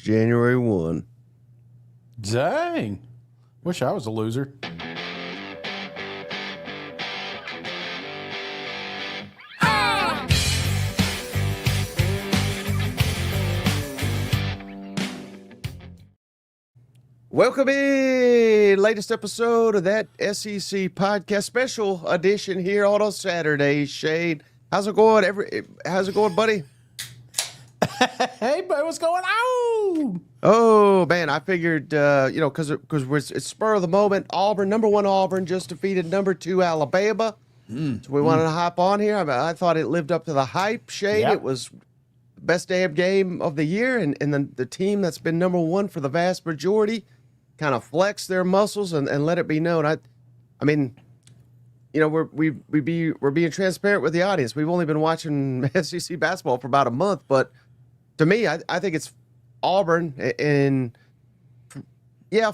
January 1. Dang. Wish I was a loser. Welcome in, latest episode of that SEC podcast, special edition here on a Saturday. Shane, how's it going? How's it going, buddy? Hey, buddy, what's going on? Oh man, I figured because it's spur of the moment. Auburn, #1 Auburn just defeated #2 Alabama. So we wanted to hop on here. I thought it lived up to the hype. Shane, Yep. It was best damn game of the year, and then the team that's been #1 for the vast majority kind of flex their muscles and let it be known. I mean, we're being transparent with the audience. We've only been watching SEC basketball for about a month, but to me, I think it's Auburn and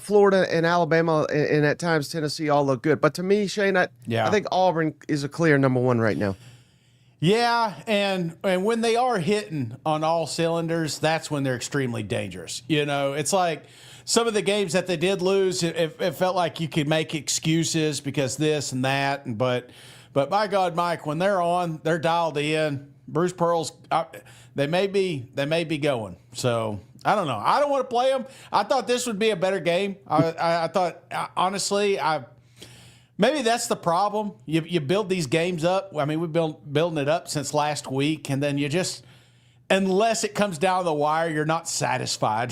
Florida and Alabama and at times Tennessee all look good. But to me, Shane, I think Auburn is a clear #1 right now. Yeah, and when they are hitting on all cylinders, that's when they're extremely dangerous. It's like some of the games that they did lose, it felt like you could make excuses because this and that. But by God, Mike, when they're on, they're dialed in. Bruce Pearl's, they may be going. So I don't know. I don't want to play them. I thought this would be a better game. I thought, honestly, maybe that's the problem. You build these games up. I mean, we've been building it up since last week, and then you just, unless it comes down the wire, you're not satisfied,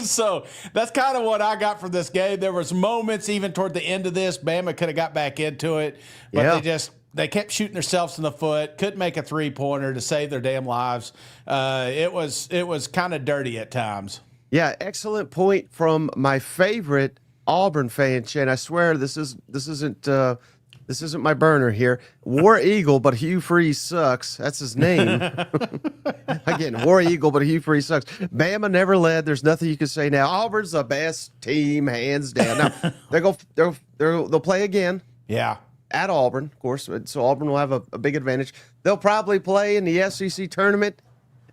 So that's kind of what I got from this game. There was moments even toward the end of this, Bama could have got back into it, but they kept shooting themselves in the foot, couldn't make a three-pointer to save their damn lives. It was kind of dirty at times. Yeah, excellent point from my favorite Auburn fan, Shane. I swear this isn't my burner here. War Eagle, but Hugh Freeze sucks. That's his name. Again, War Eagle, but Hugh Freeze sucks. Bama never led. There's nothing you can say now. Auburn's the best team, hands down. Now they'll play again. Yeah. At Auburn, of course, so Auburn will have a big advantage. They'll probably play in the SEC tournament,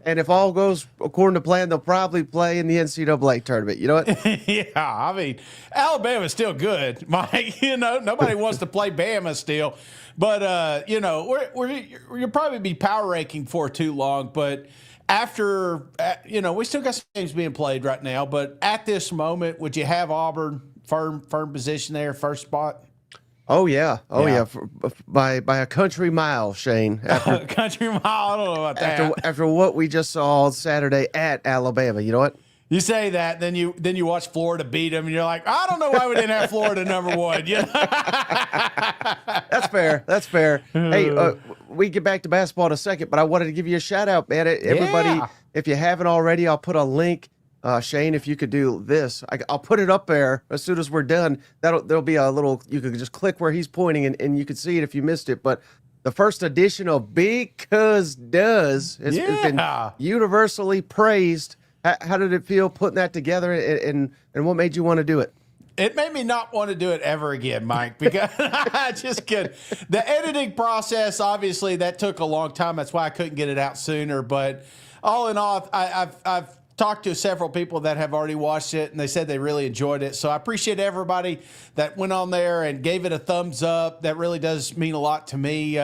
and if all goes according to plan, they'll probably play in the NCAA tournament. You know what? Yeah, I mean, Alabama's still good, Mike. Nobody wants to play Bama still, but you'll probably be power ranking for too long. But after, we still got some games being played right now. But at this moment, would you have Auburn firm position there, first spot? Oh yeah, by a country mile, Shane. A country mile, I don't know about that. After what we just saw Saturday at Alabama, you know what? You say that, then you watch Florida beat them, and you're like, I don't know why we didn't have Florida #1. That's fair. Hey, we get back to basketball in a second, but I wanted to give you a shout out, man. Everybody, if you haven't already, I'll put a link. Shane, if you could do this, I'll puz it up there as soon as we're done. There'll be a little, you could just click where he's pointing and you can see it if you missed it. But the first edition of Big Cuz Duz has been universally praised. How did it feel putting that together, and what made you want to do it? It made me not want to do it ever again, Mike, because I just couldn't. The editing process, obviously, that took a long time. That's why I couldn't get it out sooner. But all in all, I've talked to several people that have already watched it, and they said they really enjoyed it. So I appreciate everybody that went on there and gave it a thumbs up. That really does mean a lot to me.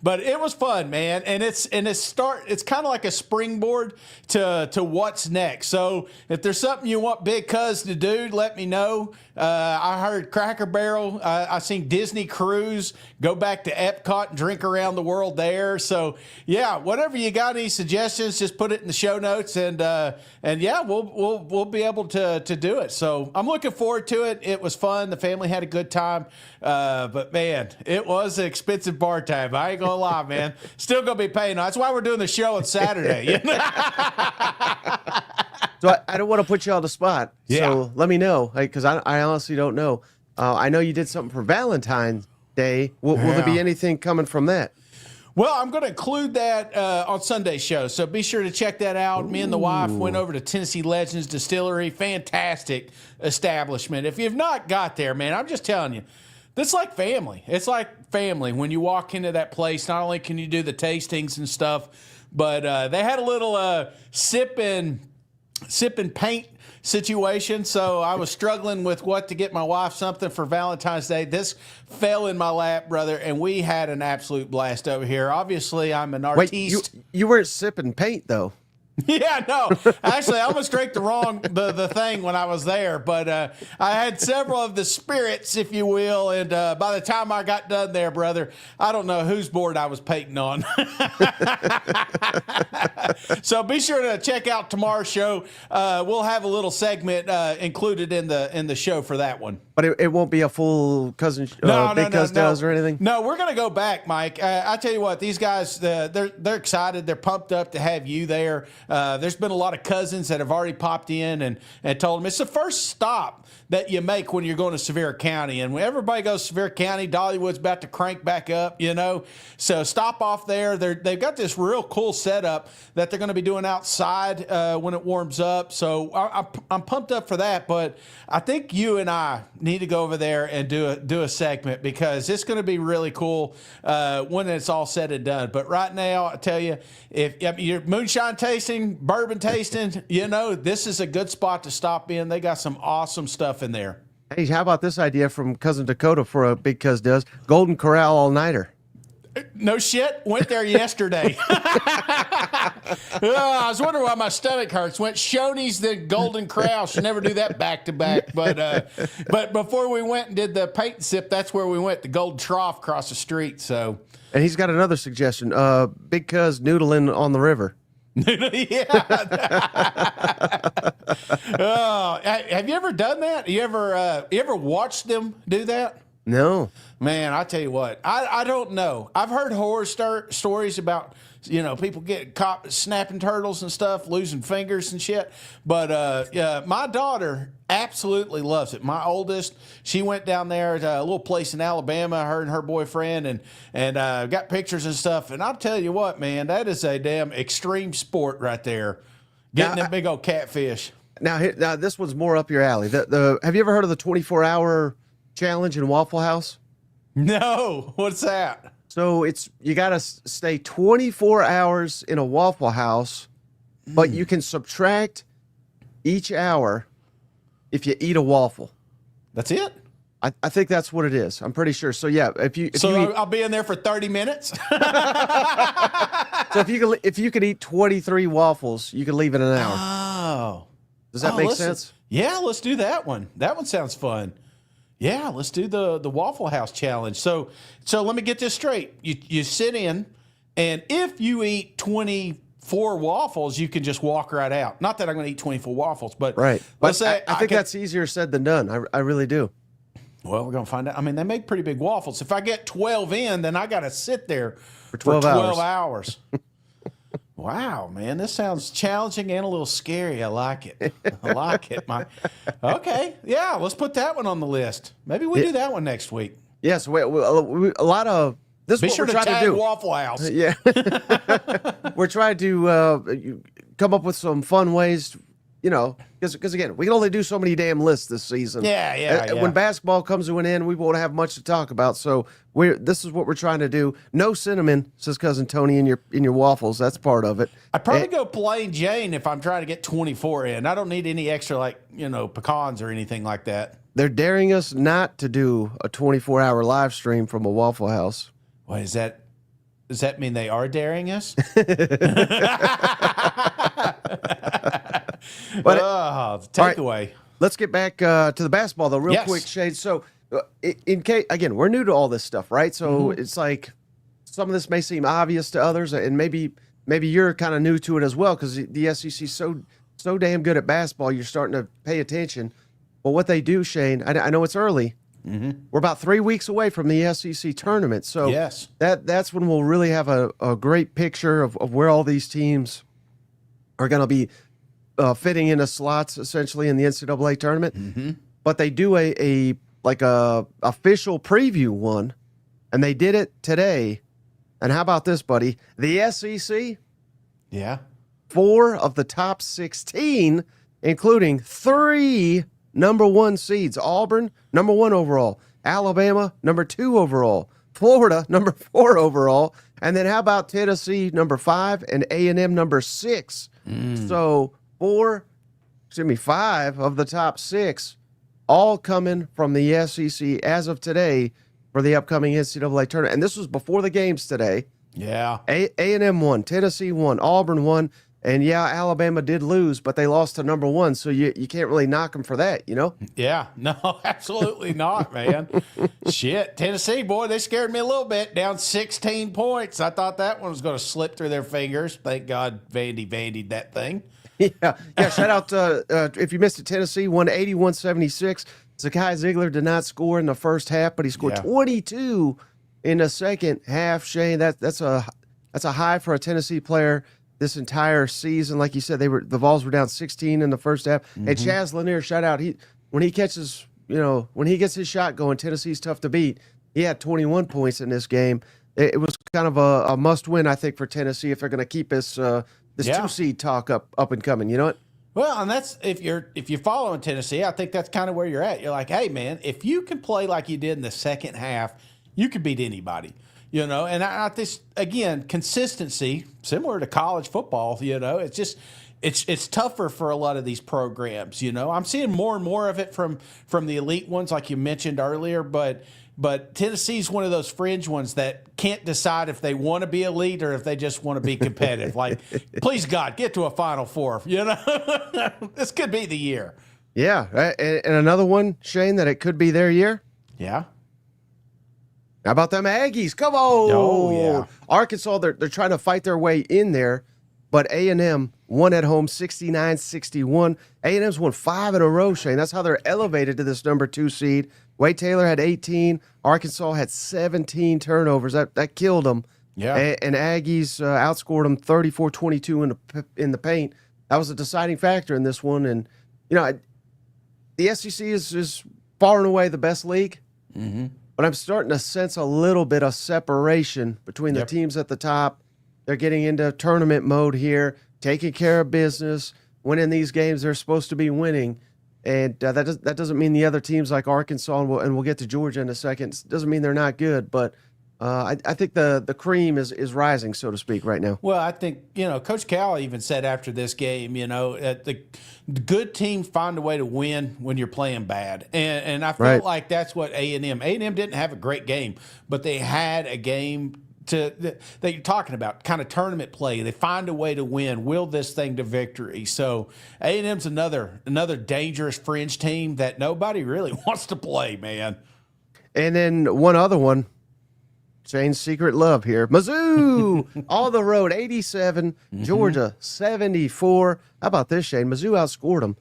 But it was fun, man, and it's kind of like a springboard to what's next. So if there's something you want Big Cuz to do, let me know. I heard Cracker Barrel. I seen Disney Cruise. Go back to Epcot and drink around the world there. So yeah, whatever you got, any suggestions, just put it in the show notes, and yeah, we'll be able to do it. So I'm looking forward to it. It was fun. The family had a good time. But man, it was an expensive bar tab. I ain't gonna lie, man. Still gonna be paying. That's why we're doing the show on Saturday. So I don't want to put you on the spot. Yeah. So let me know, because I honestly don't know. I know you did something for Valentine's Day. Will there be anything coming from that? Well, I'm going to include that on Sunday's show, so be sure to check that out. Ooh. Me and the wife went over to Tennessee Legends Distillery. Fantastic establishment. If you've not got there, man, I'm just telling you, it's like family. It's like family when you walk into that place. Not only can you do the tastings and stuff, but they had a little sipping sipping paint situation. So I was struggling with what to get my wife something for Valentine's Day. This fell in my lap, brother, and we had an absolute blast over here. Obviously, I'm an artiste. Wait, you weren't sipping paint, though. Yeah, no. Actually, I almost drank the thing when I was there, but I had several of the spirits, if you will, and by the time I got done there, brother, I don't know whose board I was painting on. So be sure to check out tomorrow's show. We'll have a little segment included in the show for that one. But it won't be a full Big Cuz Duz or anything? No, we're going to go back, Mike. I tell you what, these guys, they're excited. They're pumped up to have you there. There's been a lot of cousins that have already popped in and told them it's the first stop that you make when you're going to Sevier County. And when everybody goes to Sevier County, Dollywood's about to crank back up, you know. So stop off there. They've got this real cool setup that they're going to be doing outside when it warms up. So I'm pumped up for that. But I think you and I need to go over there and do a segment because it's going to be really cool when it's all said and done. But right now, I tell you, if you're moonshine tasting, bourbon tasting, you know, this is a good spot to stop in. They got some awesome stuff in there. Hey, how about this idea from Cousin Dakota for a Big Cuz Duz? Golden Corral all-nighter. No shit. Went there yesterday. I was wondering why my stomach hurts. Went Shoney's, the Golden Corral. Should never do that back to back. But before we went and did the paint and sip, that's where we went. The Golden Trough across the street. So. And he's got another suggestion. Big Cuz noodling on the river. Yeah. Oh, have you ever done that? You ever watched them do that? No. Man, I tell you what, I don't know. I've heard horror stories about, you know, people getting caught snapping turtles and stuff, losing fingers and shit. But my daughter absolutely loves it. My oldest, she went down there to a little place in Alabama, her and her boyfriend, and got pictures and stuff. And I'll tell you what, man, that is a damn extreme sport right there. Getting that big old catfish. Now this one's more up your alley. Have you ever heard of the 24-hour challenge in Waffle House? No. What's that? So you got to stay 24 hours in a Waffle House, but you can subtract each hour if you eat a waffle. That's it? I think that's what it is. I'm pretty sure. So yeah, if you eat, I'll be in there for 30 minutes. So if you could eat 23 waffles, you could leave in an hour. Oh. Does that make sense? Yeah, let's do that one. That one sounds fun. Yeah, let's do the Waffle House challenge. So let me get this straight. You sit in, and if you eat 24 waffles, you can just walk right out. Not that I'm going to eat 24 waffles, but right. Let's say I think that's easier said than done. I really do. Well, we're going to find out. I mean, they make pretty big waffles. If I get 12 in, then I got to sit there for 12 hours. Wow, man, this sounds challenging and a little scary. I like it. I like it, Mike. Okay, yeah, let's put that one on the list. Maybe we do that one next week. Yes, a lot of this. Be is sure what to we're trying tag to do. Waffle House. Yeah, we're trying to come up with some fun ways. You know, because again, we can only do so many damn lists this season. Yeah. When basketball comes to an end, we won't have much to talk about. So this is what we're trying to do. No cinnamon, says Cousin Tony, in your waffles. That's part of it. I'd probably go plain Jane if I'm trying to get 24 in. I don't need any extra pecans or anything like that. They're daring us not to do a 24-hour live stream from a Waffle House. What is that? Does that mean they are daring us? But takeaway. Right, let's get back to the basketball though, real quick, Shade. So, in case again, we're new to all this stuff, right? So it's like some of this may seem obvious to others, and maybe you're kind of new to it as well because the SEC is so damn good at basketball. You're starting to pay attention. But what they do, Shane, I know it's early. We're about 3 weeks away from the SEC tournament, so that's when we'll really have a great picture of where all these teams are going to be fitting into slots essentially in the NCAA tournament. But they do a official preview one, and they did it today. And how about this, buddy? The SEC, 4 of the top 16, including 3 number 1 seeds. Auburn, number 1 overall. Alabama, number 2 overall. Florida, number 4 overall. And then how about Tennessee, number 5, and A&M, number 6? So 4 5 of the top 6, all coming from the SEC as of today for the upcoming NCAA tournament. And this was before the games today. Yeah. A&M won, Tennessee won, Auburn won, and yeah, Alabama did lose, but they lost to number 1, so you can't really knock them for that, you know? Yeah, no, absolutely not, man. Shit, Tennessee, boy, they scared me a little bit, down 16 points. I thought that one was going to slip through their fingers. Thank God Vandy'd that thing. Yeah. Shout out to, if you missed it, Tennessee won 81-76. Zakai Ziegler did not score in the first half, but he scored 22 in the second half. Shane, that's a high for a Tennessee player this entire season. Like you said, the Vols were down 16 in the first half. Mm-hmm. And Chaz Lanier, shout out, when he gets his shot going, Tennessee's tough to beat. He had 21 points in this game. It was kind of a must-win, I think, for Tennessee if they're going to keep this 2-seed talk up and coming. You know what? Well, and that's if you're following Tennessee, I think that's kind of where you're at. You're like, hey, man, if you can play like you did in the second half, you could beat anybody. You know, and I think, again, consistency, similar to college football, you know, it's just it's tougher for a lot of these programs, you know. I'm seeing more and more of it from the elite ones, like you mentioned earlier, but Tennessee's one of those fringe ones that can't decide if they want to be elite or if they just want to be competitive. Like, please, God, get to a Final Four, you know. This could be the year. Yeah, and another one, Shane, that it could be their year. Yeah. How about them Aggies? Come on. Oh, yeah. Arkansas, they're trying to fight their way in there, but A&M won at home 69-61. A&M's won 5 in a row, Shane. That's how they're elevated to this number 2 seed. Wade Taylor had 18. Arkansas had 17 turnovers. That killed them. Yeah. And Aggies outscored them 34-22 in the paint. That was a deciding factor in this one. And, you know, the SEC is far and away the best league. Mm-hmm. But I'm starting to sense a little bit of separation between the teams at the top. They're getting into tournament mode here, taking care of business, winning these games they're supposed to be winning. And that doesn't mean the other teams like Arkansas, and we'll get to Georgia in a second, doesn't mean they're not good. But I think the cream is rising, so to speak, right now. Well, I think, you know, Coach Cal even said after this game, you know, the good teams find a way to win when you're playing bad. And I felt like that's what A&M didn't have a great game, but they had a game that you're talking about, kind of tournament play. They find a way to win, will this thing to victory. So A&M's another dangerous fringe team that nobody really wants to play, man. And then one other one, Shane's secret love here. Mizzou, all the road, 87. Georgia, 74. How about this, Shane? Mizzou outscored them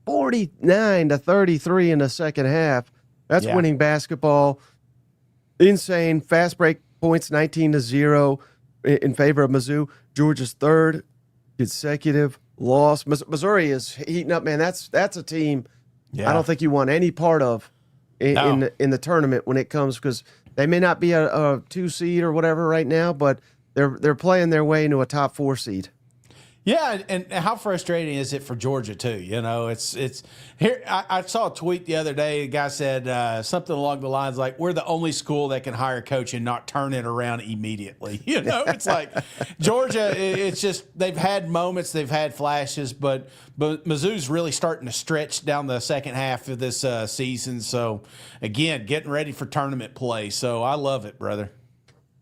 49-33 in the second half. That's winning basketball. Insane. Fast break points, 19-0 in favor of Mizzou. Georgia's third consecutive loss. Missouri is heating up, man. That's a team I don't think you want any part of in the tournament when it comes, because they may not be a 2 seed or whatever right now, but they're playing their way into a top 4 seed. Yeah, and how frustrating is it for Georgia too? You know, it's here. I saw a tweet the other day. A guy said something along the lines like, "We're the only school that can hire a coach and not turn it around immediately." You know, it's like Georgia. It's just they've had moments, they've had flashes, but Mizzou's really starting to stretch down the second half of this season. So again, getting ready for tournament play. So I love it, brother.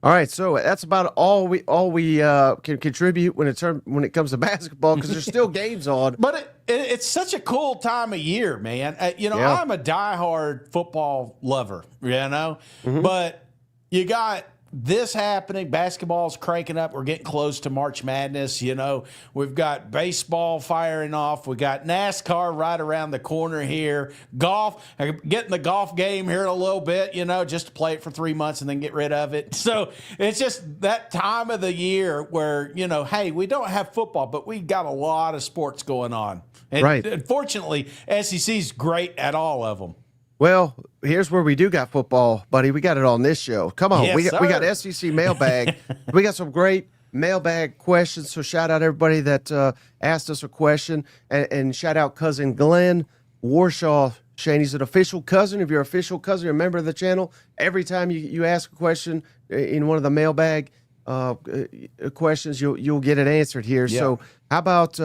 All right, so that's about all we can contribute when it comes to basketball, because there's still games on. But it's such a cool time of year, man. You know, I'm a diehard football lover, you know, but you got this happening. Basketball's cranking up. We're getting close to March Madness. You know, we've got baseball firing off. We got NASCAR right around the corner here. Golf, getting the golf game here in a little bit, you know, just to play it for 3 months and then get rid of it. So it's just that time of the year where, you know, hey, we don't have football, but we got a lot of sports going on. And unfortunately, SEC's great at all of them. Well, here's where we do got football, buddy. We got it on this show. Come on. Yes, we got SEC Mailbag. We got some great mailbag questions, so shout out everybody that asked us a question. And shout out cousin Glenn Warshaw. Shane, he's an official cousin. If you're an official cousin, you're a member of the channel. Every time you ask a question in one of the mailbag questions, you'll get it answered here. Yeah. So how about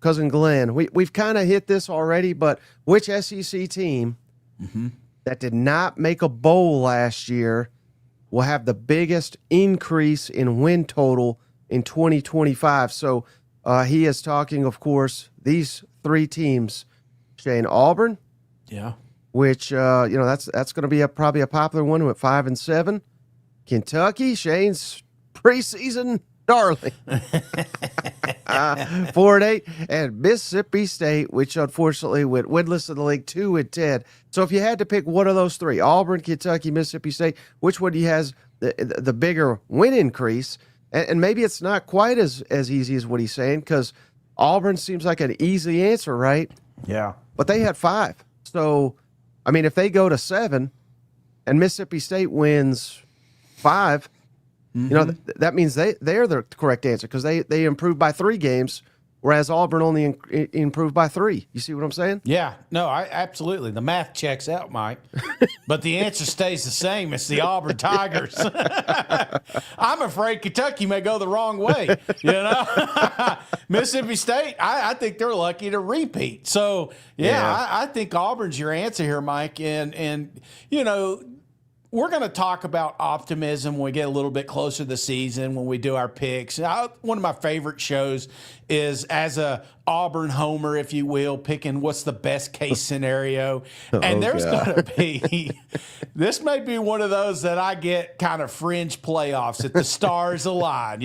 cousin Glenn? We've kind of hit this already, but which SEC team that did not make a bowl last year will have the biggest increase in win total in 2025? So he is talking, of course, these three teams: Shane, Auburn, which that's going to be probably a popular one with 5-7. Kentucky, Shane's preseason darling, 4-8, and Mississippi State, which unfortunately went winless in the league, 2-10. So if you had to pick one of those three, Auburn, Kentucky, Mississippi State, which one do you has the bigger win increase? And maybe it's not quite as easy as what he's saying, because Auburn seems like an easy answer, right? Yeah. But they had 5. So, I mean, if they go to 7 and Mississippi State wins 5, that means they're the correct answer, because they improved by 3 games, whereas Auburn only improved by 3. You see what I'm saying? Yeah. No, absolutely. The math checks out, Mike. But the answer stays the same. It's the Auburn Tigers. I'm afraid Kentucky may go the wrong way. Mississippi State, I think they're lucky to repeat. So, I think Auburn's your answer here, Mike. And we're going to talk about optimism when we get a little bit closer to the season, when we do our picks. One of my favorite shows is, as a Auburn homer, if you will, picking what's the best case scenario. And there's going to be, this may be one of those that I get kind of fringe playoffs if the stars align,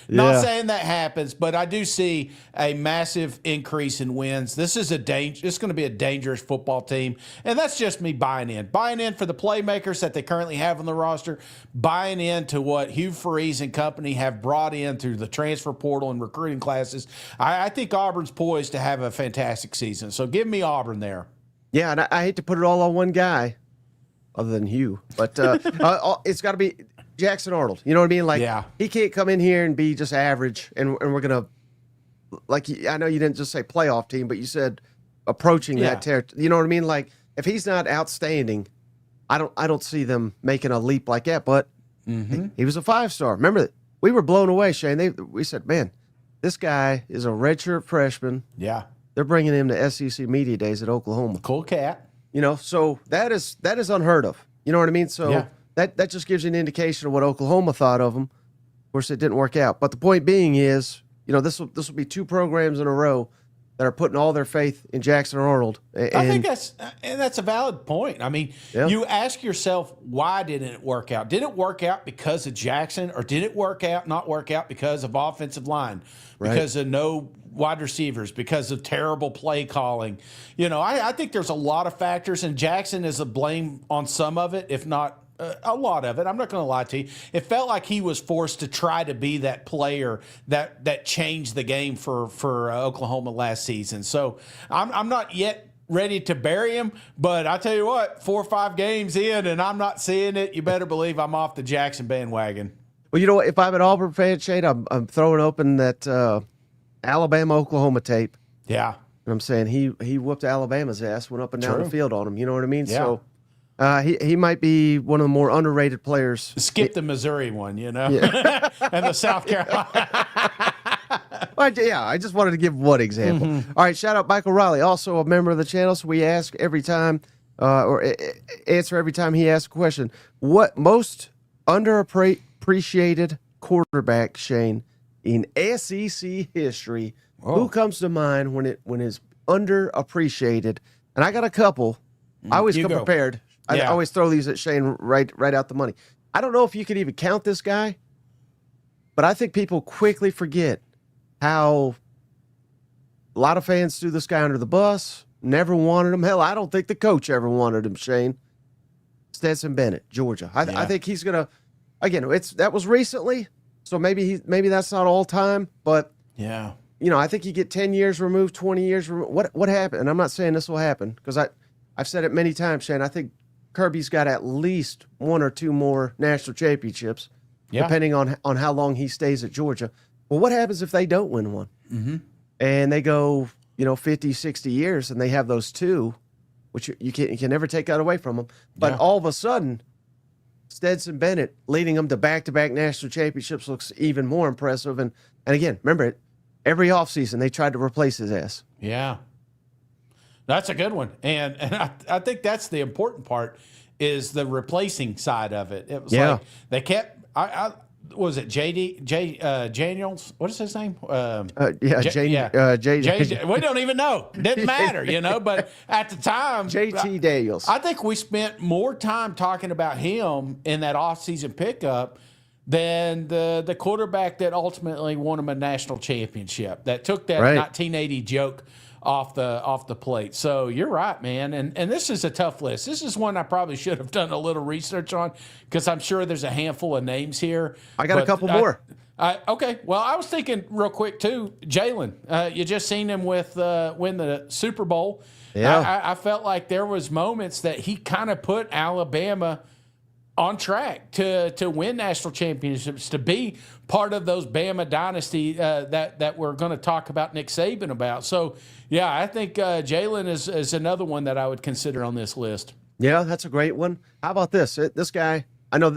Not saying that happens, but I do see a massive increase in wins. This is it's going to be a dangerous football team. And that's just me buying in for the playmakers that they currently have on the roster, buying into what Hugh Freeze and company have brought in through the transfer portal and recruiting classes. I think Auburn's poised to have a fantastic season. So give me Auburn there. Yeah, and I hate to put it all on one guy other than Hugh, but it's got to be Jackson Arnold. You know what I mean? Like, he can't come in here and be just average, and we're going to, like, I know you didn't just say playoff team, but you said approaching that territory. You know what I mean? Like, if he's not outstanding, I don't see them making a leap like that. But he was a 5-star. Remember, we were blown away, Shane. We said, man, this guy is a redshirt freshman. Yeah. They're bringing him to SEC Media Days at Oklahoma. Cool cat. So that is unheard of. You know what I mean? So that just gives you an indication of what Oklahoma thought of him. Of course, it didn't work out. But the point being is, this will be 2 programs in a row that are putting all their faith in Jackson Arnold. I think that's a valid point. I mean, you ask yourself, why didn't it work out? Did it work out because of Jackson, or did it not work out because of offensive line, because of no wide receivers, because of terrible play calling? I think there's a lot of factors, and Jackson is a blame on some of it, if not a lot of it. I'm not going to lie to you. It felt like he was forced to try to be that player that changed the game for Oklahoma last season. So I'm not yet ready to bury him, but I tell you what, 4 or 5 games in and I'm not seeing it, you better believe I'm off the Jackson bandwagon. Well, you know what? If I'm an Auburn fan, Shane, I'm throwing open that Alabama-Oklahoma tape. Yeah. And I'm saying he whooped Alabama's ass, went up and down the field on him. You know what I mean? Yeah. So he might be one of the more underrated players. Skip the Missouri one, and the South Carolina. I just wanted to give one example. All right, shout out Michael Riley, also a member of the channel. So we ask every time, or answer every time he asks a question. What most underappreciated quarterback, Shane, in SEC history? Who comes to mind when it's underappreciated? And I got a couple. I always come prepared. I always throw these at Shane right out the money. I don't know if you could even count this guy, but I think people quickly forget how a lot of fans threw this guy under the bus, never wanted him. Hell, I don't think the coach ever wanted him, Shane. Stetson Bennett, Georgia. I think he's going to, again, that was recently, so maybe that's not all time, but I think you get 10 years removed, 20 years removed. What happened? And I'm not saying this will happen, because I've said it many times, Shane. I think Kirby's got at least 1 or 2 more national championships, depending on how long he stays at Georgia. Well, what happens if they don't win one? And they go, 50, 60 years, and they have those 2, which you can never take that away from them. But all of a sudden, Stetson Bennett leading them to back-to-back national championships looks even more impressive. And again, remember, every offseason they tried to replace his ass. Yeah. That's a good one. And I think that's the important part is the replacing side of it. It was like they kept was it Daniels? What is his name? We don't even know. Didn't matter, but at the time, JT Daniels. I think we spent more time talking about him in that offseason pickup than the quarterback that ultimately won him a national championship, that took that 1980 joke off the plate. So you're right, man. And this is a tough list. This is one I probably should have done a little research on because I'm sure there's a handful of names here. I got a couple more. Okay. Well, I was thinking real quick too, Jalen. You just seen him win the Super Bowl. Yeah. I felt like there was moments that he kind of put Alabama on track to win national championships, to be part of those Bama dynasty that we're going to talk about Nick Saban about. So, yeah, I think Jalen is another one that I would consider on this list. Yeah, that's a great one. How about this? This guy, I know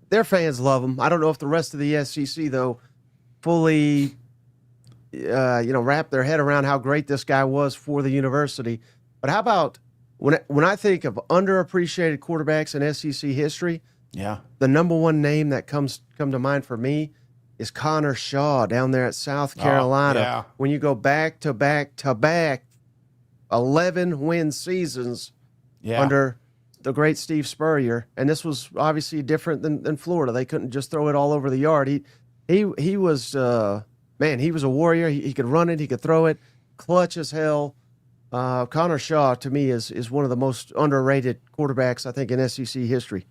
their fans love him. I don't know if the rest of the SEC, though, fully, wrap their head around how great this guy was for the university. But how about when I think of underappreciated quarterbacks in SEC history, the number one name that comes to mind for me is Connor Shaw down there at South Carolina. When you go back to back 11-win seasons under the great Steve Spurrier, and this was obviously different than Florida. They couldn't just throw it all over the yard. He was he was a warrior. He could run it, he could throw it, clutch as hell. Connor Shaw, to me, is one of the most underrated quarterbacks, I think, in SEC history.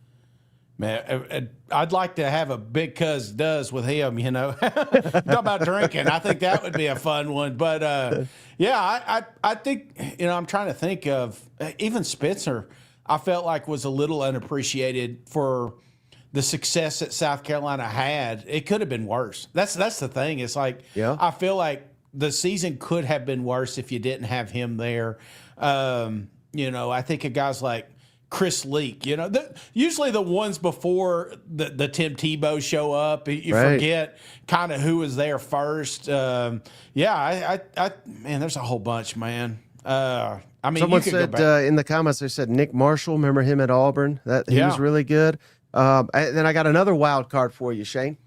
Man, I'd like to have a Big Cuz Duz with him, Talk about drinking. I think that would be a fun one. But, I think, I'm trying to think of even Spitzer, I felt like was a little unappreciated for the success that South Carolina had. It could have been worse. That's the thing. It's like, I feel like the season could have been worse if you didn't have him there. I think of guys like Chris Leak, usually the ones before the Tim Tebow show up, you forget kind of who was there first. Man, there's a whole bunch, man. Someone said in the comments, they said Nick Marshall. Remember him at Auburn? He was really good. And then I got another wild card for you, Shane.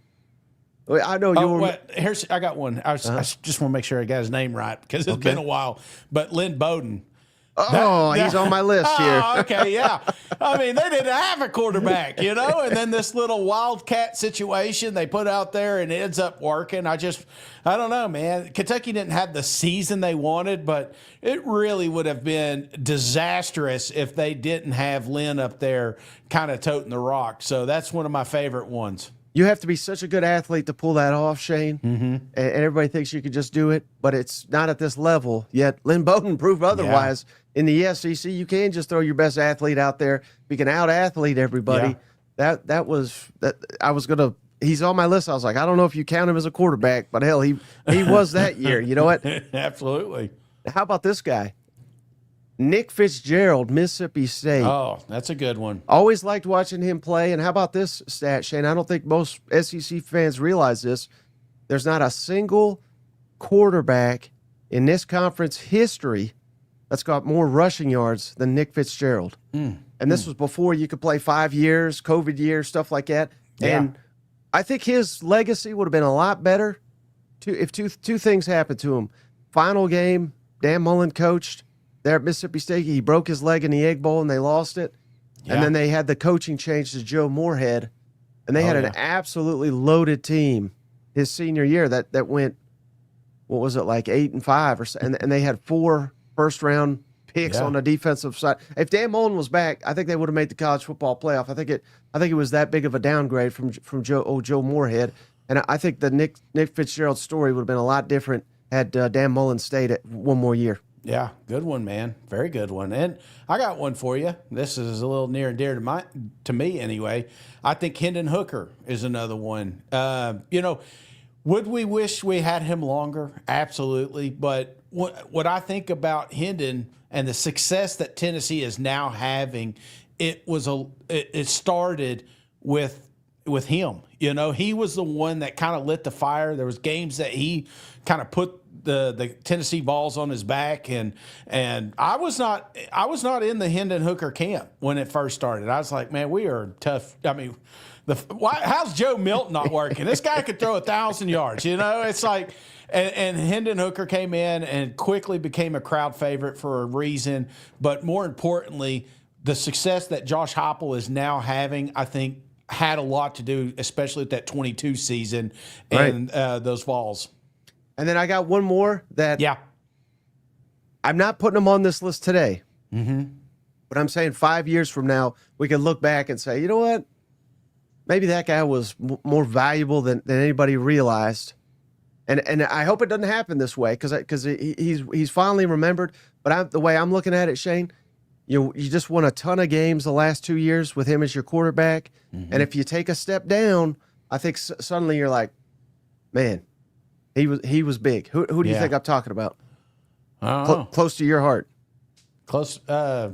I know you were. I got one. I just want to make sure I got his name right because it's been a while. But Lynn Bowden. He's on my list here. Okay, yeah. I mean, they didn't have a quarterback, and then this little wildcat situation they put out there and it ends up working. I don't know, man. Kentucky didn't have the season they wanted, but it really would have been disastrous if they didn't have Lynn up there kind of toting the rock. So that's one of my favorite ones. You have to be such a good athlete to pull that off, Shane. Mm-hmm. And everybody thinks you could just do it, but it's not at this level. Yet Lynn Bowden proved otherwise. In the SEC, you can just throw your best athlete out there. You can out-athlete everybody. Yeah. He's on my list. I was like, I don't know if you count him as a quarterback, but hell, he was that year. You know what? Absolutely. How about this guy? Nick Fitzgerald, Mississippi State. Oh, that's a good one. Always liked watching him play. And how about this stat, Shane? I don't think most SEC fans realize this. There's not a single quarterback in this conference history that's got more rushing yards than Nick Fitzgerald. And this was before you could play 5 years, COVID years, stuff like that. Yeah. And I think his legacy would have been a lot better if two things happened to him. Final game, Dan Mullen coached there at Mississippi State. He broke his leg in the Egg Bowl and they lost it. Yeah. And then they had the coaching change to Joe Moorhead. And they had an absolutely loaded team his senior year that went, what was it, like 8-5 or so. And they had 4 first-round picks on the defensive side. If Dan Mullen was back, I think they would have made the college football playoff. I think it was that big of a downgrade from Joe Moorhead. And I think the Nick Fitzgerald story would have been a lot different had Dan Mullen stayed at one more year. Yeah, good one, man. Very good one. And I got one for you. This is a little near and dear to me anyway. I think Hendon Hooker is another one. Would we wish we had him longer? Absolutely. But what I think about Hendon and the success that Tennessee is now having, it started with him. You know, he was the one that kind of lit the fire. There was games that he kind of put the Tennessee Vols on his back, and I was not in the Hendon Hooker camp when it first started. I was like, man, we are tough. I mean, how's Joe Milton not working? This guy could throw 1,000 yards. You know, it's like, and Hendon Hooker came in and quickly became a crowd favorite for a reason. But more importantly, the success that Josh Heupel is now having, I think, had a lot to do, especially with that 22 season and those Vols. And then I got one more that I'm not putting them on this list today. But I'm saying 5 years from now, we can look back and say, you know what? Maybe that guy was more valuable than anybody realized. And I hope it doesn't happen this way because he's finally remembered. But the way I'm looking at it, Shane, you just won a ton of games the last 2 years with him as your quarterback. And if you take a step down, I think suddenly you're like, man, he was big. Who do you think I'm talking about? Close to your heart. Close. I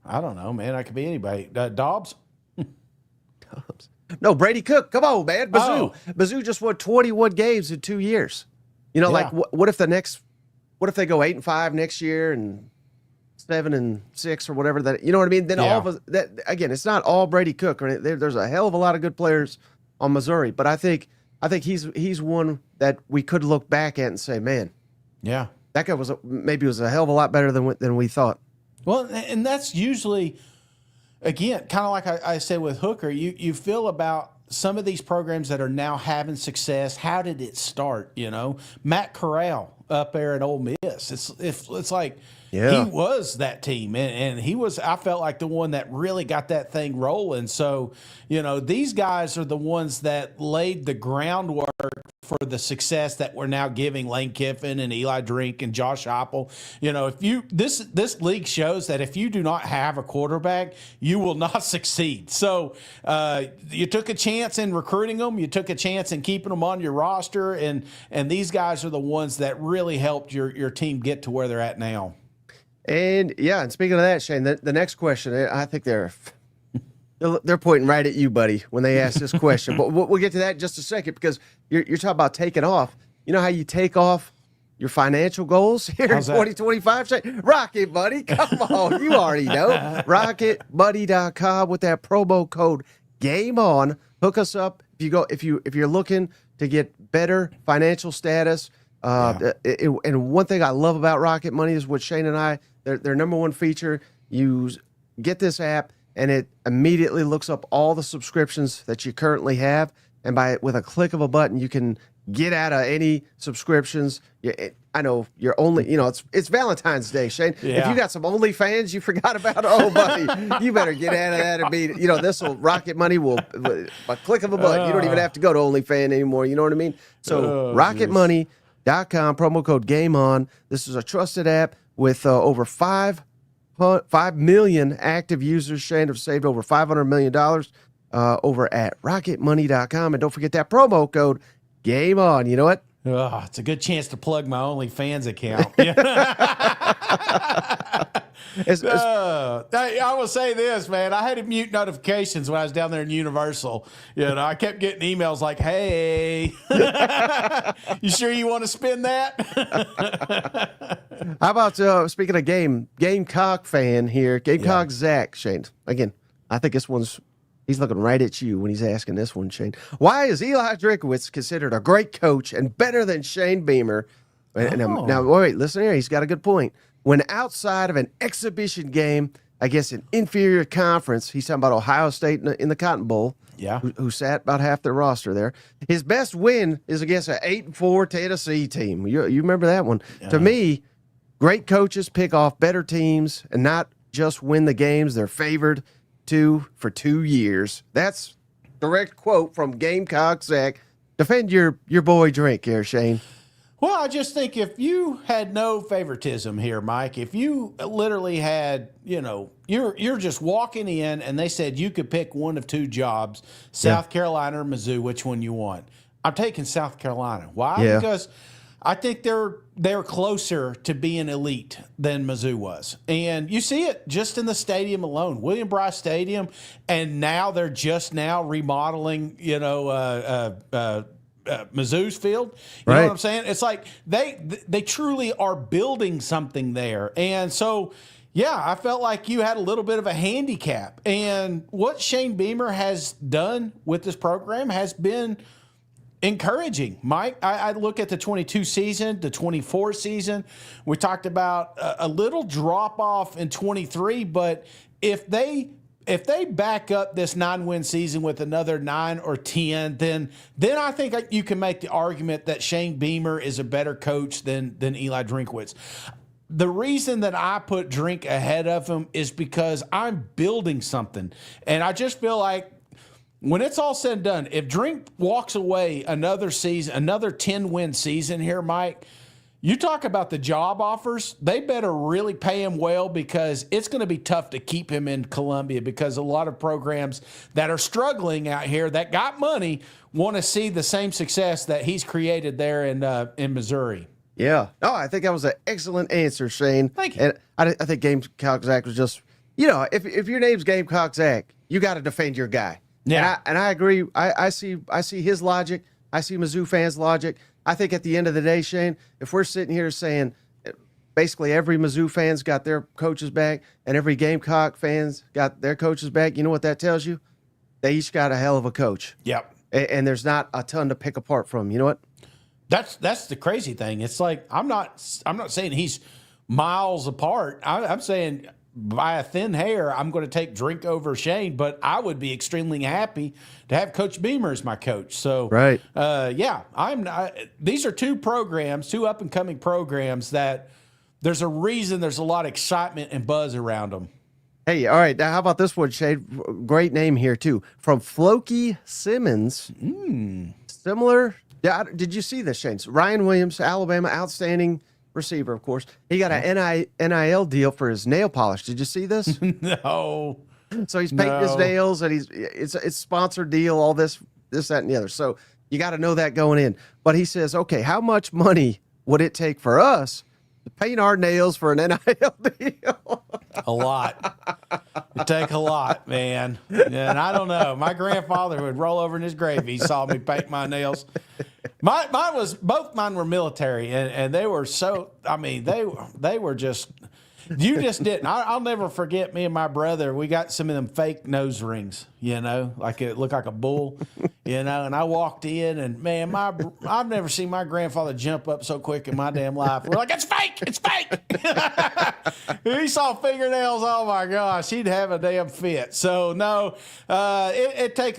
don't know, man. I could be anybody. Dobbs? Dobbs. No, Brady Cook. Come on, man. Mizzou. Mizzou just won 21 games in 2 years. You know, like what if what if they go 8-5 next year and 7-6 or whatever that, you know what I mean? Then all of us, that again, it's not all Brady Cook. Or there's a hell of a lot of good players on Missouri, but I think he's one that we could look back at and say, man, that guy was maybe a hell of a lot better than we thought. Well, and that's usually, again, kind of like I said with Hooker, you feel about some of these programs that are now having success. How did it start? You know, Matt Corral up there at Ole Miss. It's like he was that team, and he was. I felt like the one that really got that thing rolling. So, you know, these guys are the ones that laid the groundwork for the success that we're now giving Lane Kiffin and Eli Drink and Josh Heupel. You know, this league shows that if you do not have a quarterback, you will not succeed. So you took a chance in recruiting them, you took a chance in keeping them on your roster, and these guys are the ones that really helped your team get to where they're at now. And and speaking of that, Shane, the next question, I think they're pointing right at you, buddy, when they ask this question. But we'll get to that in just a second because you're talking about taking off. You know how you take off your financial goals here in 2025? Shane? Rocket, buddy. Come on. You already know. RocketBuddy.com with that promo code GameOn. Hook us up if you're looking to get better financial status. And one thing I love about Rocket Money is what Shane and I, their number one feature, you get this app and it immediately looks up all the subscriptions that you currently have. And with a click of a button, you can get out of any subscriptions. I know you're only, it's Valentine's Day, Shane. Yeah. If you got some OnlyFans you forgot about, oh, buddy, you better get out of that and be, Rocket Money will, a click of a button, you don't even have to go to OnlyFans anymore. You know what I mean? So RocketMoney.com, promo code GameOn. This is a trusted app with over 5 million active users. Shane have saved over $500 million over at RocketMoney.com. And don't forget that promo code GameOn. You know what? Oh, it's a good chance to plug my OnlyFans account. I will say this, man. I had to mute notifications when I was down there in Universal. I kept getting emails like, "Hey, you sure you want to spend that?" How about speaking of Gamecock fan here, Gamecock Zach, Shane. Again, I think he's looking right at you when he's asking this one, Shane. Why is Eli Drinkwitz considered a great coach and better than Shane Beamer? Now, wait, listen here. He's got a good point. When outside of an exhibition game, I guess an inferior conference, he's talking about Ohio State in the Cotton Bowl, who sat about half their roster there. His best win is against an 8-4 Tennessee team. You remember that one? Yeah. To me, great coaches pick off better teams and not just win the games they're favored to for 2 years. That's direct quote from Gamecock Zach. Defend your boy Drink here, Shane. Well, I just think if you had no favoritism here, Mike, if you literally had, you're just walking in and they said you could pick one of two jobs, South Carolina or Mizzou, which one you want? I'm taking South Carolina. Why? Because I think they're closer to being elite than Mizzou was. And you see it just in the stadium alone, William Bryce Stadium, and now they're just now remodeling, Mizzou's field. You know what I'm saying? It's like they truly are building something there. And so, yeah, I felt like you had a little bit of a handicap. And what Shane Beamer has done with this program has been encouraging, Mike. I look at the 22 season, the 24 season. We talked about a little drop off in 23, but if they back up this 9-win season with another 9 or 10, then I think you can make the argument that Shane Beamer is a better coach than Eli Drinkwitz. The reason that I put Drink ahead of him is because I'm building something, and I just feel like when it's all said and done, if Drink walks away another season, another 10-win season here, Mike, you talk about the job offers, they better really pay him well, because it's going to be tough to keep him in Columbia, because a lot of programs that are struggling out here that got money want to see the same success that he's created there in Missouri. Yeah. No, I think that was an excellent answer, Shane. Thank you. And I think Gamecock Zach was just, if your name's Gamecock Zach, you got to defend your guy. Yeah. And I agree. I see his logic. I see Mizzou fans' logic. I think at the end of the day, Shane, if we're sitting here saying basically every Mizzou fan's got their coaches back and every Gamecock fans got their coaches back, you know what that tells you? They each got a hell of a coach. Yep. And there's not a ton to pick apart from. You know what? That's the crazy thing. It's like I'm not saying he's miles apart. I'm saying by a thin hair, I'm going to take Drink over Shane, but I would be extremely happy to have Coach Beamer as my coach. So, right. These are two up and coming programs that there's a reason there's a lot of excitement and buzz around them. Hey, all right. Now, how about this one, Shane? Great name here, too. From Floki Simmons. Similar. Yeah, did you see this, Shane? Ryan Williams, Alabama, outstanding receiver, of course. He got an NIL deal for his nail polish. Did you see this? No. So he's painting his nails, and it's sponsored deal, all this, that, and the other. So you got to know that going in. But he says, okay, how much money would it take for us to paint our nails for an NIL deal? A lot. It take a lot, man. And I don't know. My grandfather would roll over in his grave if he saw me paint my nails. Both mine were military, and they were so. I mean, they were just. You just didn't. I'll never forget me and my brother. We got some of them fake nose rings, like it looked like a bull, and I walked in, and man, I've never seen my grandfather jump up so quick in my damn life. We're like, it's fake, it's fake. He saw fingernails. Oh my gosh, he'd have a damn fit. So no, it take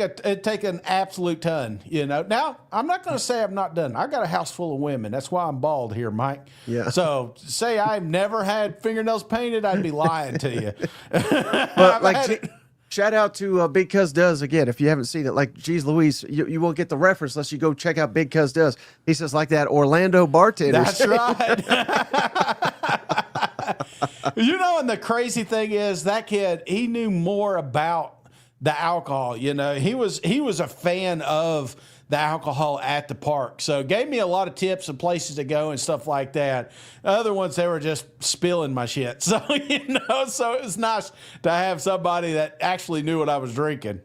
an absolute ton. Now I'm not going to say I'm not done. I got a house full of women. That's why I'm bald here, Mike. Yeah. So say I've never had fingernails painted, I'd be lying to you. But shout out to Big Cuz Duz again. If you haven't seen it, like, geez Louise, you won't get the reference unless you go check out Big Cuz Duz. He says like that Orlando bartender. That's right. And the crazy thing is that kid, he knew more about the alcohol. He was a fan of the alcohol at the park. So gave me a lot of tips and places to go and stuff like that. Other ones, they were just spilling my shit. So, so it was nice to have somebody that actually knew what I was drinking.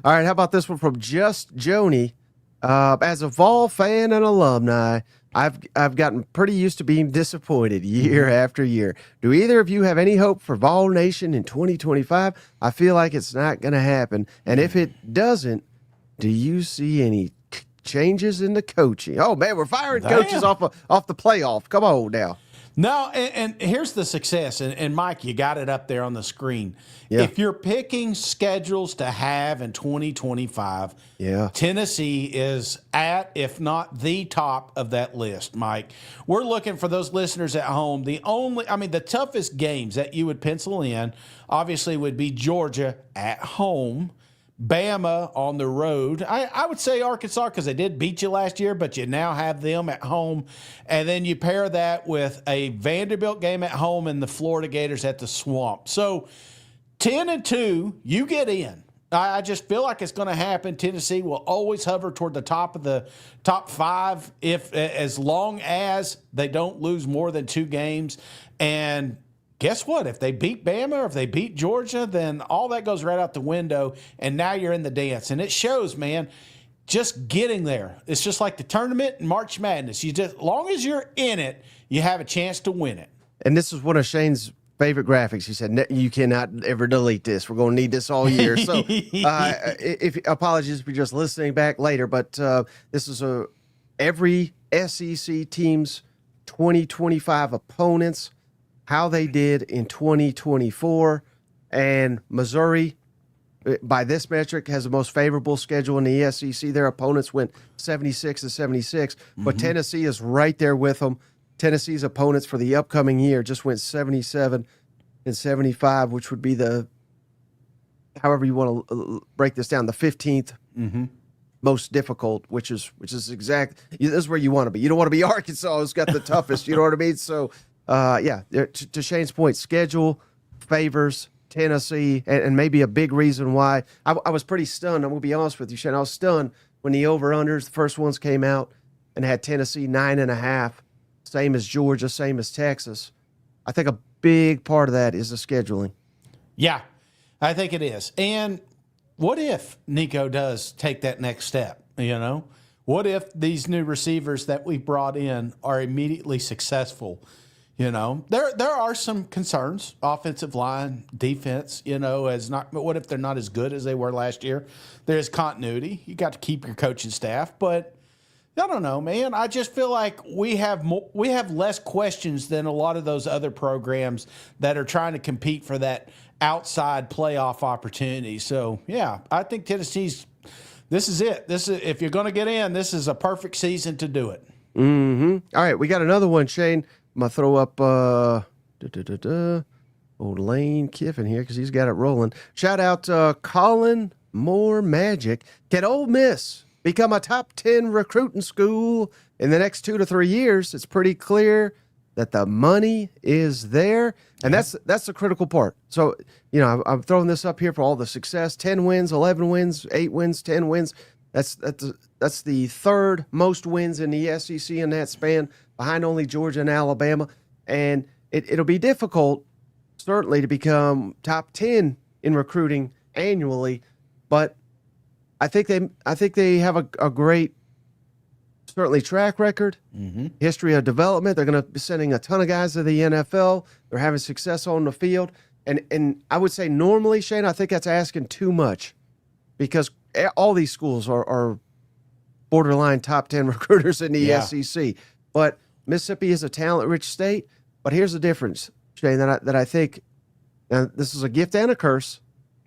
All right, how about this one from Just Joni? As a Vol fan and alumni, I've gotten pretty used to being disappointed year after year. Do either of you have any hope for Vol Nation in 2025? I feel like it's not going to happen. And if it doesn't, do you see any changes in the coaching? Oh man, we're firing coaches off the playoff. Come on now. No, and here's the success. And Mike, you got it up there on the screen. Yeah. If you're picking schedules to have in 2025, Tennessee is at, if not the top of that list, Mike. We're looking for those listeners at home. The toughest games that you would pencil in, obviously, would be Georgia at home, Bama on the road. I would say Arkansas because they did beat you last year, but you now have them at home. And then you pair that with a Vanderbilt game at home and the Florida Gators at the Swamp. So 10-2, you get in. I just feel like it's going to happen. Tennessee will always hover toward the top of the top 5 as long as they don't lose more than 2 games. And guess what? If they beat Bama or if they beat Georgia, then all that goes right out the window, and now you're in the dance. And it shows, man, just getting there. It's just like the tournament and March Madness. As long as you're in it, you have a chance to win it. And this is one of Shane's favorite graphics. He said, you cannot ever delete this. We're going to need this all year. So apologies if you're just listening back later, but this is every SEC team's 2025 opponents, how they did in 2024. And Missouri, by this metric, has the most favorable schedule in the SEC. Their opponents went 76-76, but Tennessee is right there with them. Tennessee's opponents for the upcoming year just went 77-75, which would be however you want to break this down, the 15th most difficult, which is this is where you want to be. You don't want to be Arkansas, who's got the toughest. You know what I mean? So, to Shane's point, schedule favors Tennessee, and maybe a big reason why. I was pretty stunned. I'm going to be honest with you, Shane. I was stunned when the over-unders, the first ones came out, and had Tennessee 9.5. Same as Georgia, same as Texas. I think a big part of that is the scheduling. Yeah, I think it is. And what if Nico does take that next step? What if these new receivers that we brought in are immediately successful? There are some concerns, offensive line, defense, but what if they're not as good as they were last year? There's continuity. You got to keep your coaching staff, but I don't know, man. I just feel like we have less questions than a lot of those other programs that are trying to compete for that outside playoff opportunity. So, yeah, I think Tennessee's this is it. If you're going to get in, this is a perfect season to do it. All right, we got another one, Shane. I'm going to throw up old Lane Kiffin here because he's got it rolling. Shout out Colin Moore Magic. Can Ole Miss become a top 10 recruiting school in the next 2 to 3 years? It's pretty clear that the money is there, and that's the critical part. So, I'm throwing this up here for all the success: 10 wins, 11 wins, 8 wins, 10 wins. That's the third most wins in the SEC in that span, behind only Georgia and Alabama. And it'll be difficult, certainly, to become top 10 in recruiting annually, but I think they have a great, certainly, track record, history of development. They're going to be sending a ton of guys to the NFL. They're having success on the field. And I would say normally, Shane, I think that's asking too much, because all these schools are borderline top 10 recruiters in the SEC. But Mississippi is a talent-rich state. But here's the difference, Shane, that I think, and this is a gift and a curse,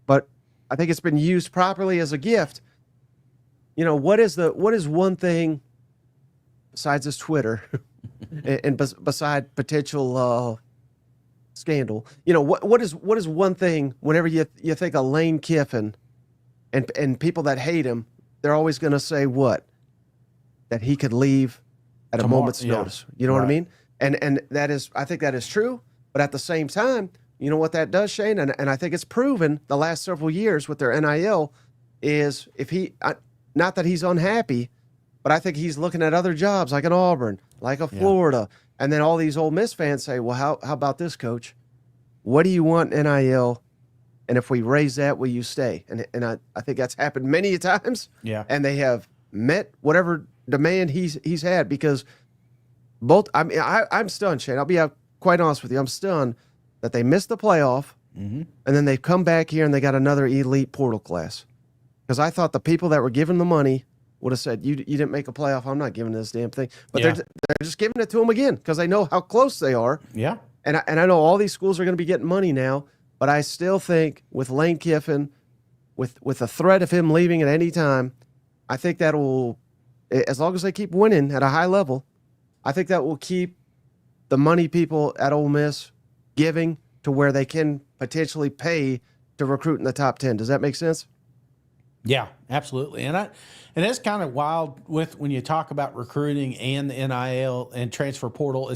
but I think it's been used properly as a gift. What is one thing besides this Twitter and beside potential scandal? What is one thing whenever you think of Lane Kiffin and people that hate him, they're always going to say what? That he could leave at a moment's notice. You know what I mean? And that is, I think that is true. But at the same time, you know what that does, Shane? And I think it's proven the last several years with their NIL is not that he's unhappy, but I think he's looking at other jobs like an Auburn, like a Florida. And then all these Ole Miss fans say, well, how about this, coach? What do you want NIL? And if we raise that, will you stay? And I think that's happened many times. Yeah. And they have met whatever demand he's had, because I'm stunned, Shane. I'll be quite honest with you. I'm stunned that they missed the playoff, and then they've come back here and they got another elite portal class. Because I thought the people that were giving the money would have said, you didn't make a playoff, I'm not giving this damn thing. But they're just giving it to them again because they know how close they are. Yeah. And I know all these schools are going to be getting money now, but I still think with Lane Kiffin, with the threat of him leaving at any time, I think that will, as long as they keep winning at a high level, I think that will keep the money people at Ole Miss giving to where they can potentially pay to recruit in the top 10. Does that make sense? Yeah, absolutely. And it's kind of wild with when you talk about recruiting and the NIL and transfer portal.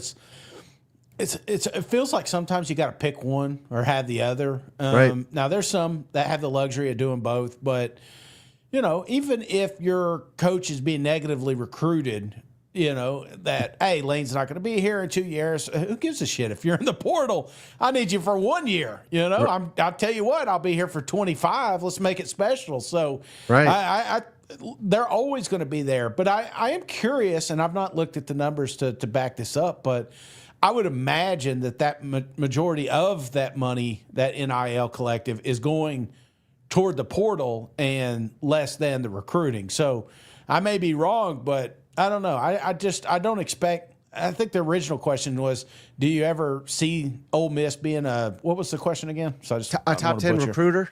it feels like sometimes you got to pick one or have the other. Right. Now there's some that have the luxury of doing both, but even if your coach is being negatively recruited, that, hey, Lane's not going to be here in 2 years. Who gives a shit? If you're in the portal, I need you for 1 year. I'll tell you what, I'll be here for 25. Let's make it special. So right. they're always going to be there. But I am curious, and I've not looked at the numbers to back this up, but I would imagine that majority of that money, that NIL collective, is going toward the portal and less than the recruiting. So I may be wrong, but I don't know. I don't expect. I think the original question was, do you ever see Ole Miss being what was the question again? So a top 10 recruiter?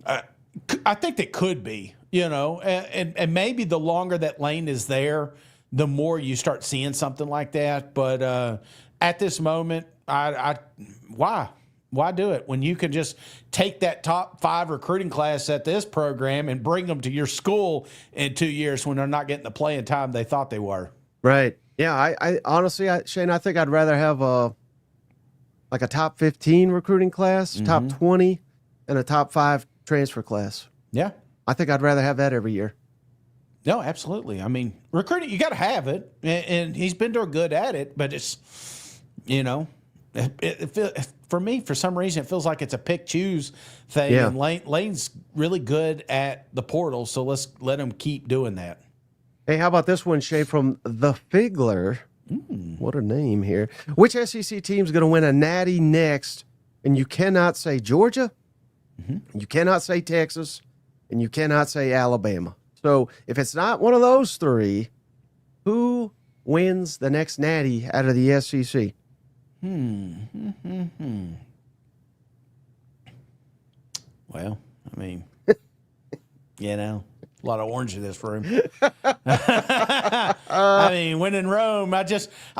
I think that could be, and maybe the longer that Lane is there, the more you start seeing something like that. But at this moment, why do it when you can just take that top 5 recruiting class at this program and bring them to your school in 2 years when they're not getting the playing time they thought they were? Right. Yeah. I honestly, Shane, I think I'd rather have a top 15 recruiting class, top 20, and a top 5 transfer class. Yeah. I think I'd rather have that every year. No, absolutely. I mean, recruiting, you got to have it, and he's been doing good at it, but it's, for me, for some reason, it feels like it's a pick-choose thing. Yeah. And Lane's really good at the portal, so let's let him keep doing that. Hey, how about this one, Shay, from The Figler? What a name here. Which SEC team's going to win a natty next? And you cannot say Georgia, you cannot say Texas, and you cannot say Alabama. So if it's not one of those 3, who wins the next natty out of the SEC? Well, I mean, a lot of orange in this room. I mean, when in Rome, I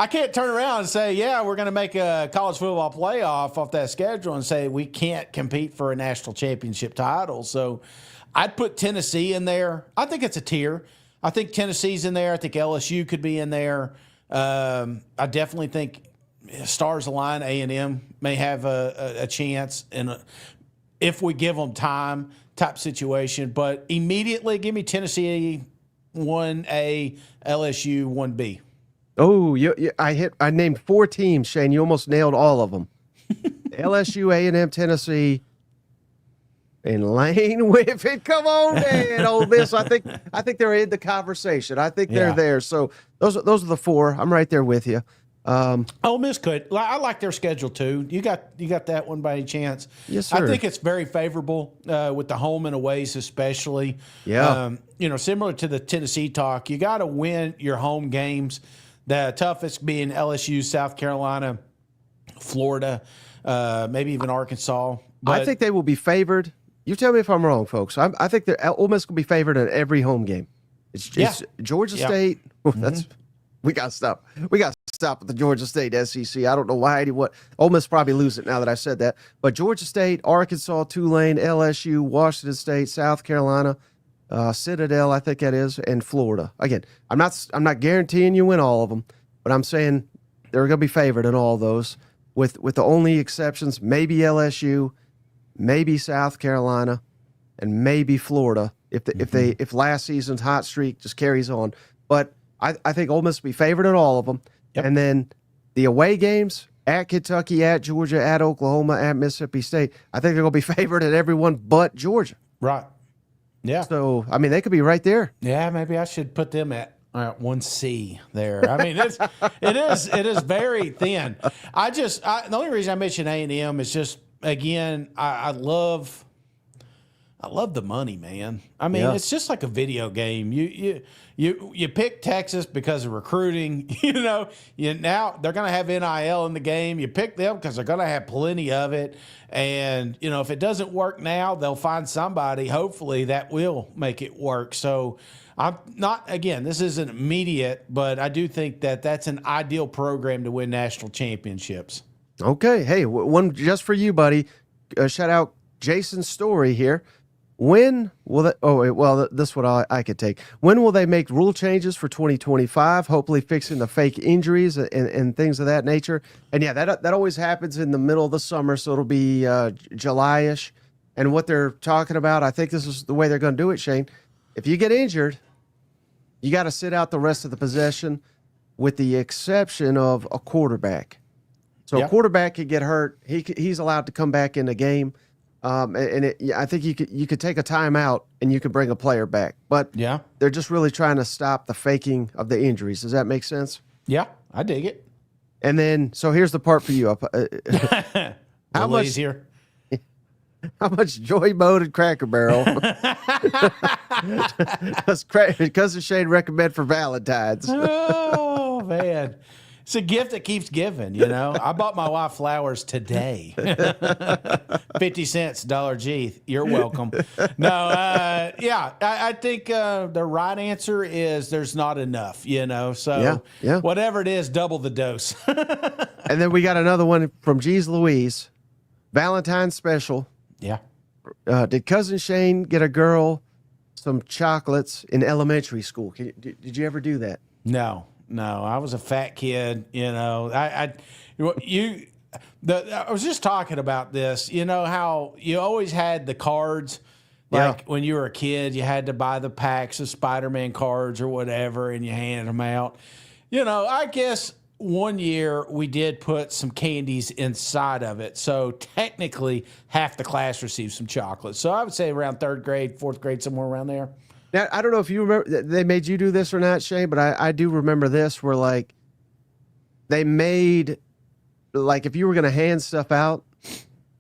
can't turn around and say, yeah, we're going to make a college football playoff off that schedule and say we can't compete for a national championship title. So I'd put Tennessee in there. I think it's a tier. I think Tennessee's in there. I think LSU could be in there. I definitely think stars align. A&M may have a chance, and if we give them time, type situation. But immediately, give me Tennessee 1A, LSU 1B. Oh, I named 4 teams, Shane. You almost nailed all of them. LSU, A&M, Tennessee, and Lane Whiffin. Come on, man, Ole Miss. I think they're in the conversation. I think they're there. So those are the 4. I'm right there with you. Ole Miss could. I like their schedule too. You got that one by any chance? Yes, sir. I think it's very favorable with the home and aways, especially. Yeah. Similar to the Tennessee talk, you got to win your home games. The toughest being LSU, South Carolina, Florida, maybe even Arkansas. But I think they will be favored. You tell me if I'm wrong, folks. I think that Ole Miss will be favored in every home game. It's Georgia State. We got to stop. We got to stop with the Georgia State SEC. I don't know why. Ole Miss probably lose it now that I said that. But Georgia State, Arkansas, Tulane, LSU, Washington State, South Carolina, Citadel, I think that is, and Florida. Again, I'm not guaranteeing you win all of them, but I'm saying they're going to be favored in all those, with the only exceptions, maybe LSU, maybe South Carolina, and maybe Florida if last season's hot streak just carries on. But I think Ole Miss will be favored in all of them. Yep. And then the away games at Kentucky, at Georgia, at Oklahoma, at Mississippi State, I think they're going to be favored at everyone but Georgia. Right. Yeah. So, I mean, they could be right there. Yeah, maybe I should put them at 1C there. I mean, it is very thin. The only reason I mention A&M is just, again, I love the money, man. I mean, it's just like a video game. You pick Texas because of recruiting. Now they're going to have NIL in the game. You pick them because they're going to have plenty of it. And if it doesn't work now, they'll find somebody, hopefully, that will make it work. So I'm not. Again, this isn't immediate, but I do think that that's an ideal program to win national championships. Okay, hey, one just for you, buddy. Shout out Jason's story here. When will that? Oh, wait, well, this is what I could take. When will they make rule changes for 2025? Hopefully, fixing the fake injuries and things of that nature. And yeah, that always happens in the middle of the summer, so it'll be July-ish. And what they're talking about, I think this is the way they're going to do it, Shane. If you get injured, you got to sit out the rest of the possession, with the exception of a quarterback. So a quarterback could get hurt. He's allowed to come back in the game. I think you could take a timeout and you could bring a player back, but they're just really trying to stop the faking of the injuries. Does that make sense? Yeah, I dig it. And then, so here's the part for you. How much easier? How much Joymode and Cracker Barrel because of Shane recommend for Valentine's? Oh man. It's a gift that keeps giving, you know. I bought my wife flowers today. 50 cents, Dollar G. You're welcome. No, I think the right answer is there's not enough, you know. So whatever it is, double the dose. And then we got another one from G's Louise. Valentine's special. Yeah. Did Cousin Shane get a girl some chocolates in elementary school? Did you ever do that? No, I was a fat kid. You know, I was just talking about this. You know how you always had the cards, like when you were a kid, you had to buy the packs of Spider-Man cards or whatever, and you handed them out. You know, I guess one year we did put some candies inside of it, so technically half the class received some chocolate. So I would say around third grade, fourth grade, somewhere around there. Now, I don't know if you remember, they made you do this or not, Shane, but I do remember this where, like, they made, like, if you were going to hand stuff out,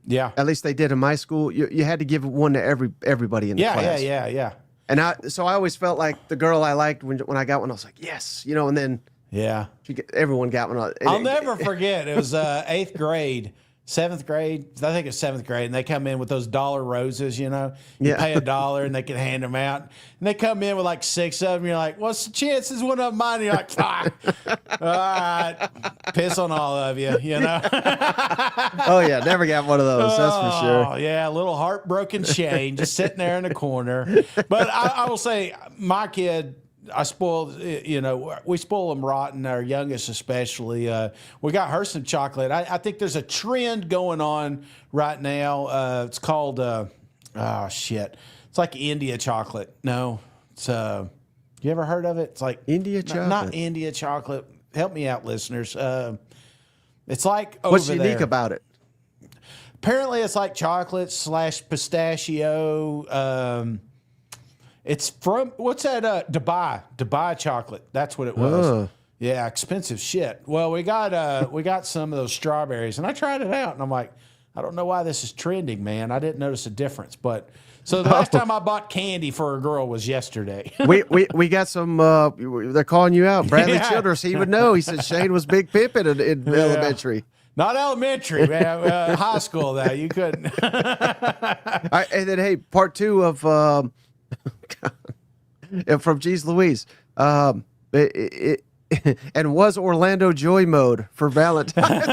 at least they did in my school, you had to give one to everybody in the class. Yeah. And so I always felt like the girl I liked, when I got one, I was like, yes, you know, and then everyone got one. I'll never forget. It was 8th grade. 7th grade, I think it's 7th grade, and they come in with those dollar roses, you know. You pay $1 and they can hand them out. And they come in with like 6 of them. You're like, what's the chances one of mine? And you're like, all right, piss on all of you, you know. Oh, yeah, never got one of those, that's for sure. Oh, yeah, a little heartbroken Shane just sitting there in the corner. But I will say, my kid, I spoiled, you know, we spoil them rotten, our youngest especially. We got her some chocolate. I think there's a trend going on right now. It's called, it's like India chocolate. No, it's, you ever heard of it? It's like India chocolate. Not India chocolate. Help me out, listeners. It's like over What's unique about it? Apparently it's like chocolate / pistachio. It's from, what's that? Dubai chocolate. That's what it was. Yeah, expensive shit. Well, we got some of those strawberries, and I tried it out, and I'm like, I don't know why this is trending, man. I didn't notice a difference. But so the last time I bought candy for a girl was yesterday. we got some. They're calling you out, Bradley Childress. He would know. He said Shane was Big Pimpin' in elementary. Not elementary, man. High school, though. You couldn't. All right, and then, hey, part 2 of. From G's Louise. And was Orlando Joymode for Valentine's?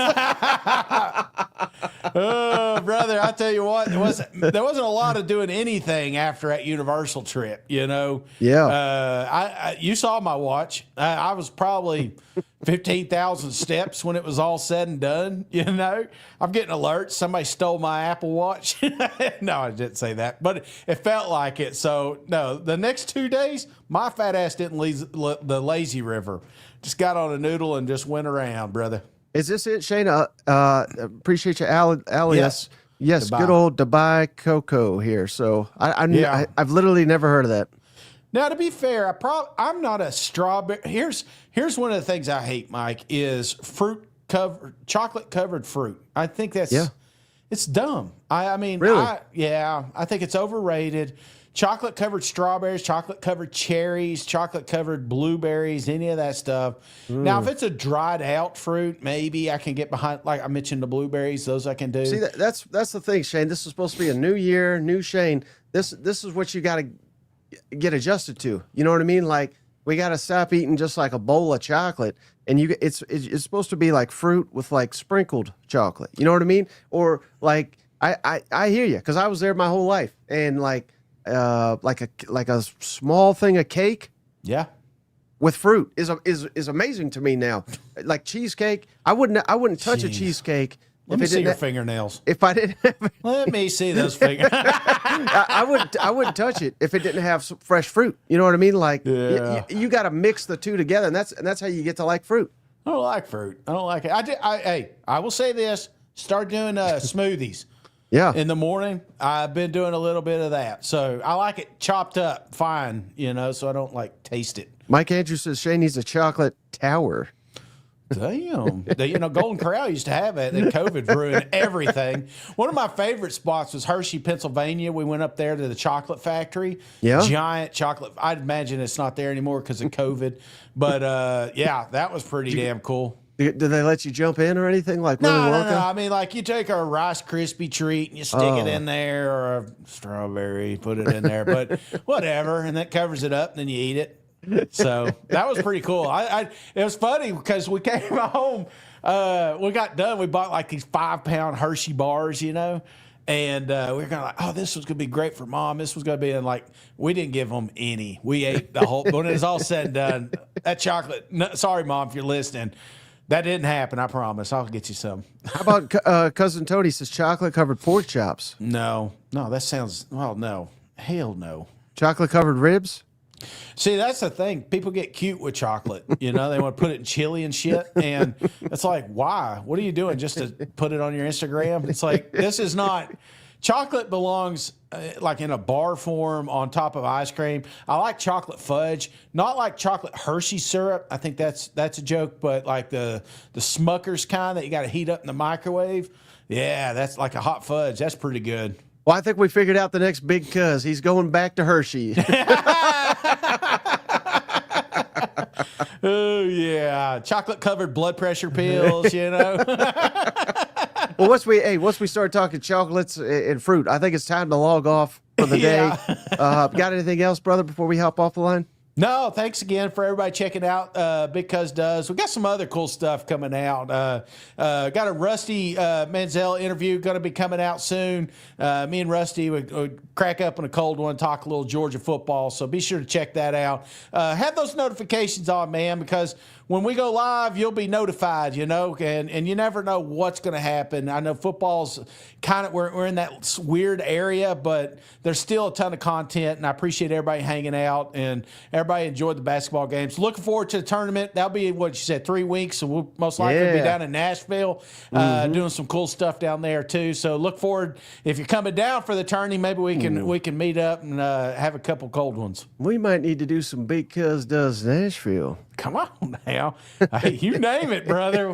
Oh, brother, I tell you what, there wasn't a lot of doing anything after that Universal trip, you know? Yeah. You saw my watch. I was probably 15,000 steps when it was all said and done, you know? I'm getting alerts. Somebody stole my Apple Watch. No, I didn't say that, but it felt like it. So, no, the next 2 days, my fat ass didn't leave the lazy river. Just got on a noodle and just went around, brother. Is this it, Shane? Appreciate you, alias. Yes, Dubai. Good old Dubai Cocoa here. So I've literally never heard of that. Now, to be fair, I'm not a strawberry. Here's one of the things I hate, Mike, is chocolate covered fruit. I think that's it's dumb. I mean, really? I think it's overrated. Chocolate covered strawberries, chocolate covered cherries, chocolate covered blueberries, any of that stuff. Now, if it's a dried out fruit, maybe I can get behind. Like I mentioned, the blueberries, those I can do. See, that's the thing, Shane. This is supposed to be a new year, new Shane. This is what you got to get adjusted to. You know what I mean? Like we got to stop eating just like a bowl of chocolate, and it's supposed to be like fruit with like sprinkled chocolate. You know what I mean? Or like I hear you because I was there my whole life, and like. like a small thing of cake. Yeah. With fruit is amazing to me now. Like cheesecake, I wouldn't touch a cheesecake. Let me see your fingernails. If I didn't have, let me see those fingers. I wouldn't touch it if it didn't have some fresh fruit. You know what I mean? Like you got to mix the two together, and that's how you get to like fruit. I don't like fruit. I don't like it. I will say this: start doing smoothies. Yeah. In the morning, I've been doing a little bit of that, so I like it chopped up fine. So I don't like taste it. Mike Andrews says Shane needs a chocolate tower. Damn. Golden Corral used to have it, and COVID ruined everything. One of my favorite spots was Hershey, Pennsylvania. We went up there to the chocolate factory. Yeah. Giant chocolate. I'd imagine it's not there anymore because of COVID. But, that was pretty damn cool. Did they let you jump in or anything like No. Willy Wonka? I mean, like you take a Rice Krispie treat and you stick it in there, or a strawberry, put it in there. But whatever, and that covers it up, and then you eat it. So that was pretty cool. It was funny because we came home, we got done. We bought like these 5-pound Hershey bars, and we were kind of like, oh, this was gonna be great for Mom. This was gonna be, and like we didn't give them any. We ate the whole. When it was all said and done, that chocolate. No, sorry, Mom, if you're listening. That didn't happen. I promise. I'll get you some. How about Cousin Tony says chocolate covered pork chops? No, that sounds. Well, no, hell no. Chocolate covered ribs. See, that's the thing. People get cute with chocolate. They want to put it in chili and shit. And it's like, why? What are you doing just to put it on your Instagram? It's like, this is not. Chocolate belongs like in a bar form on top of ice cream. I like chocolate fudge, not like chocolate Hershey syrup. I think that's a joke, but like the Smucker's kind that you got to heat up in the microwave. Yeah, that's like a hot fudge. That's pretty good. Well, I think we figured out the next Big Cuz. He's going back to Hershey. Oh, yeah. Chocolate covered blood pressure pills, Well, once we start talking chocolates and fruit, I think it's time to log off for the day. Got anything else, brother, before we hop off the line? No, thanks again for everybody checking out Big Cuz Duz. We got some other cool stuff coming out. Got a Rusty Manziel interview going to be coming out soon. Me and Rusty would crack up on a cold one, talk a little Georgia football. So be sure to check that out. Have those notifications on, man, because when we go live, you'll be notified, and you never know what's going to happen. I know football's kind of, we're in that weird area, but there's still a ton of content, and I appreciate everybody hanging out, and everybody enjoyed the basketball games. Looking forward to the tournament. That'll be, what you said, 3 weeks, so we'll most likely be down in Nashville doing some cool stuff down there, too. So look forward. If you're coming down for the tourney, maybe we can meet up and have a couple cold ones. We might need to do some Big Cuz Duz Nashville. Come on now. Hey, you name it, brother.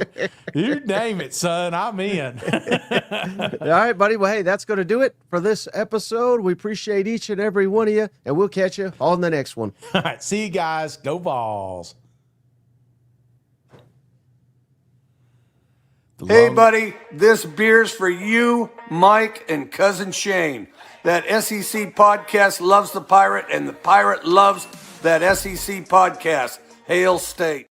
You name it, son. I'm in. All right, buddy. Well, hey, that's going to do it for this episode. We appreciate each and every one of you, and we'll catch you on the next one. All right. See you guys. Go Vols. Hey, buddy. This beer's for you, Mike, and Cousin Shane. That SEC podcast loves the Pirate, and the Pirate loves that SEC podcast. Hail State.